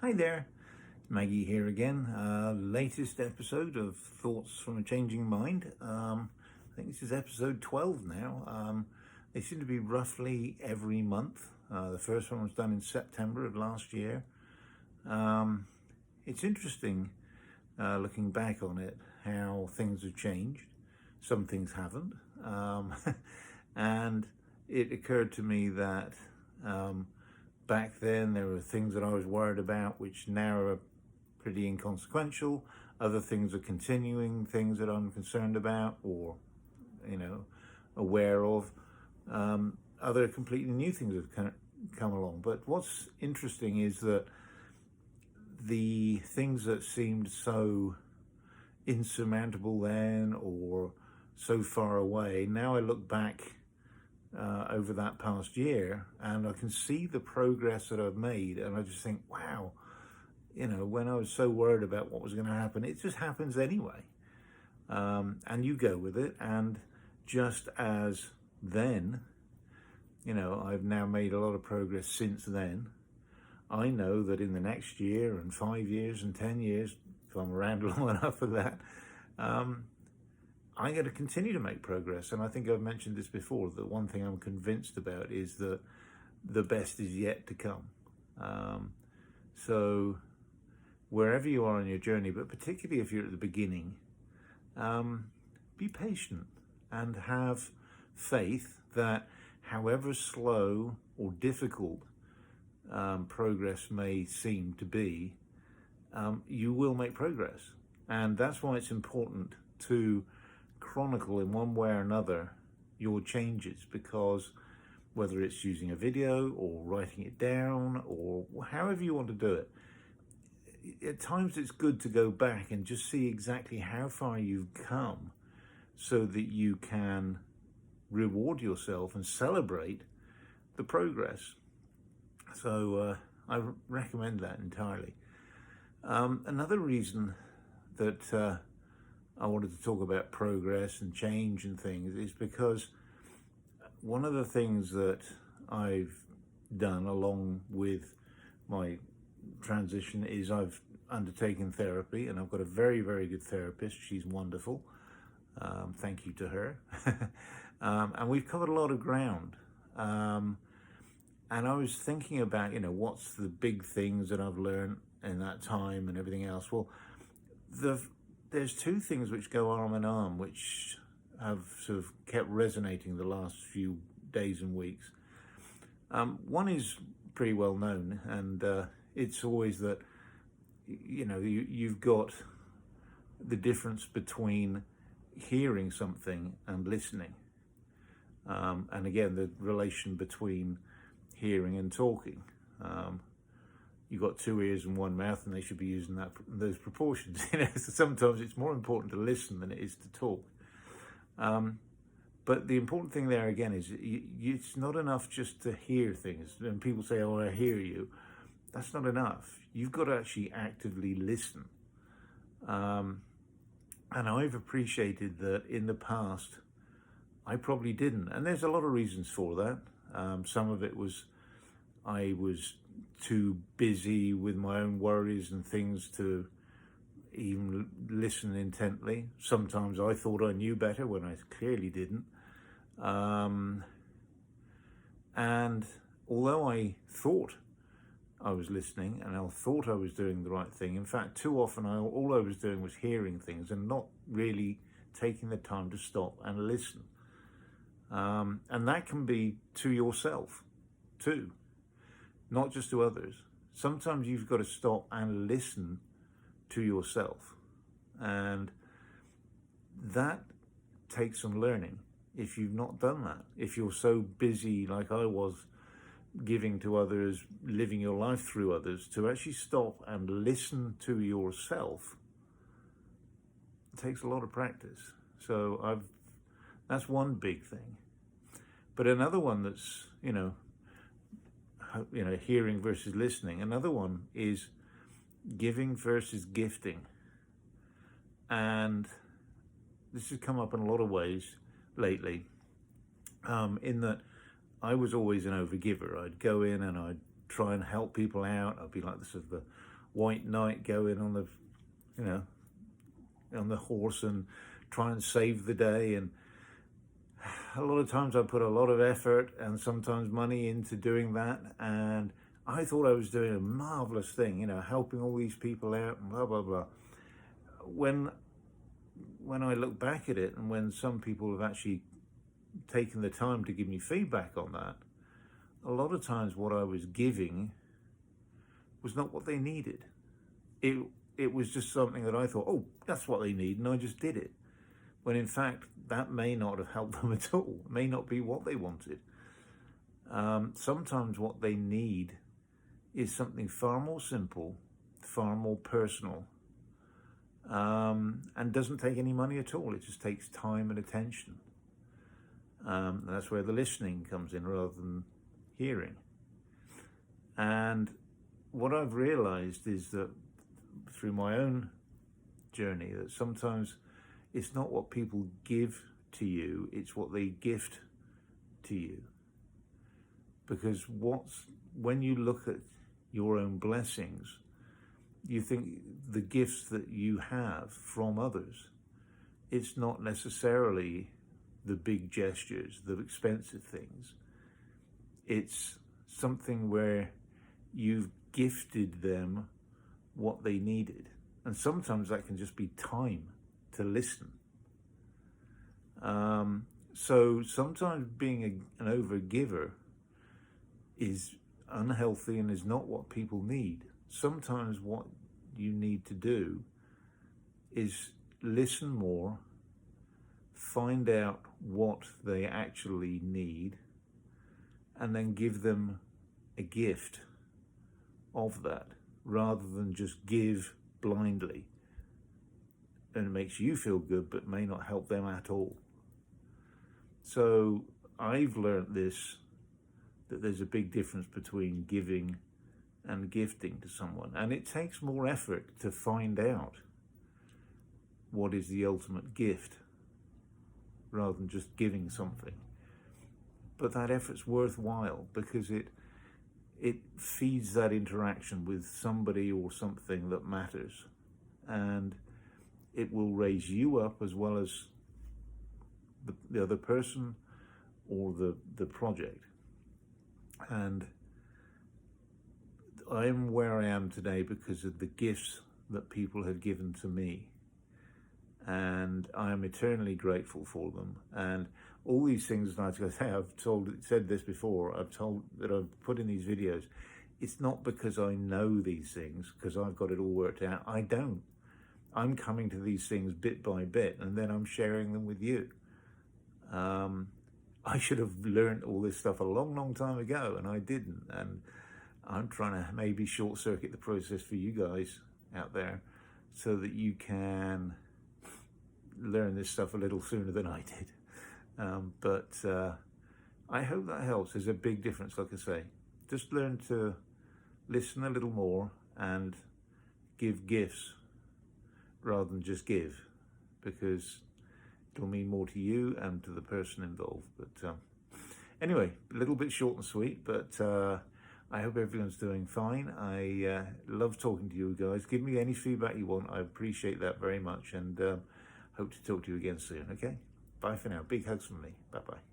Hi there, Maggie here again. Latest episode of Thoughts from a Changing Mind. I think this is episode 12 now. They seem to be roughly every month. The first one was done in September of last year. It's interesting looking back on it, how things have changed. Some things haven't. And it occurred to me that back then there were things that I was worried about which now are pretty inconsequential. Other things are continuing things that I'm concerned about or aware of. Other completely new things have come along. But what's interesting is that the things that seemed so insurmountable then or so far away, now I look back over that past year and I can see the progress that I've made, and I just think, wow, when I was so worried about what was going to happen, it just happens anyway. And you go with it, and just as then, I've now made a lot of progress since then. I know that in the next year and 5 years and 10 years, if I'm around long enough for that, I'm going to continue to make progress. And I think I've mentioned this before, that one thing I'm convinced about is that the best is yet to come. So wherever you are on your journey, but particularly if you're at the beginning, be patient and have faith that however slow or difficult progress may seem to be, you will make progress. And that's why it's important to chronicle in one way or another your changes, because whether it's using a video or writing it down or however you want to do it, at times it's good to go back and just see exactly how far you've come so that you can reward yourself and celebrate the progress. So I recommend that entirely. Another reason that I wanted to talk about progress and change and things is because one of the things that I've done along with my transition is I've undertaken therapy, and I've got a very, very good therapist. She's wonderful. Thank you to her. And we've covered a lot of ground. And I was thinking about, what's the big things that I've learned in that time and everything else. Well, there's two things which go arm in arm, which have sort of kept resonating the last few days and weeks. One is pretty well known, and it's always that, you've got the difference between hearing something and listening. And again, the relation between hearing and talking. You've got two ears and one mouth, and they should be using those proportions. So sometimes it's more important to listen than it is to talk. But the important thing there again is it's not enough just to hear things. And people say, "Oh, I hear you." That's not enough. You've got to actually actively listen. And I've appreciated that in the past, I probably didn't. And there's a lot of reasons for that. Some of it was I was too busy with my own worries and things to even listen intently. Sometimes I thought I knew better when I clearly didn't. And although I thought I was listening and I thought I was doing the right thing, in fact, too often all I was doing was hearing things and not really taking the time to stop and listen. And that can be to yourself too, not just to others. Sometimes you've got to stop and listen to yourself. And that takes some learning if you've not done that. If you're so busy like I was, giving to others, living your life through others, to actually stop and listen to yourself, it takes a lot of practice. So that's one big thing. But another one that's, hearing versus listening. Another one is giving versus gifting. And this has come up in a lot of ways lately, in that I was always an overgiver. I'd go in and I'd try and help people out. I'd be like the white knight going on the, you know, on the horse and try and save the day. And a lot of times I put a lot of effort and sometimes money into doing that, and I thought I was doing a marvelous thing, you know, helping all these people out and blah blah blah. When I look back at it, and when some people have actually taken the time to give me feedback on that, a lot of times what I was giving was not what they needed. It was just something that I thought, oh, that's what they need, and I just did it. When in fact, that may not have helped them at all. It may not be what they wanted. Sometimes what they need is something far more simple, far more personal, and doesn't take any money at all. It just takes time and attention. And that's where the listening comes in rather than hearing. And what I've realized is that through my own journey, that sometimes it's not what people give to you, it's what they gift to you. Because when you look at your own blessings, you think the gifts that you have from others, it's not necessarily the big gestures, the expensive things. It's something where you've gifted them what they needed. And sometimes that can just be time to listen. So sometimes being an overgiver is unhealthy and is not what people need. Sometimes what you need to do is listen more, find out what they actually need, and then give them a gift of that, rather than just give blindly. And it makes you feel good, but may not help them at all. So I've learned this, that there's a big difference between giving and gifting to someone. And it takes more effort to find out what is the ultimate gift, rather than just giving something. But that effort's worthwhile, because it feeds that interaction with somebody or something that matters. And it will raise you up as well as the other person or the project. And I'm where I am today because of the gifts that people have given to me. And I am eternally grateful for them. And all these things, like I say, I've said this before, that I've put in these videos, it's not because I know these things, because I've got it all worked out. I don't. I'm coming to these things bit by bit, and then I'm sharing them with you. I should have learned all this stuff a long, long time ago, and I didn't. And I'm trying to maybe short circuit the process for you guys out there so that you can learn this stuff a little sooner than I did. But I hope that helps. There's a big difference, like I say. Just learn to listen a little more and give gifts rather than just give, because it'll mean more to you and to the person involved. But anyway, a little bit short and sweet, but I hope everyone's doing fine. I love talking to you guys. Give me any feedback you want. I appreciate that very much, and hope to talk to you again soon, okay? Bye for now. Big hugs from me. Bye-bye.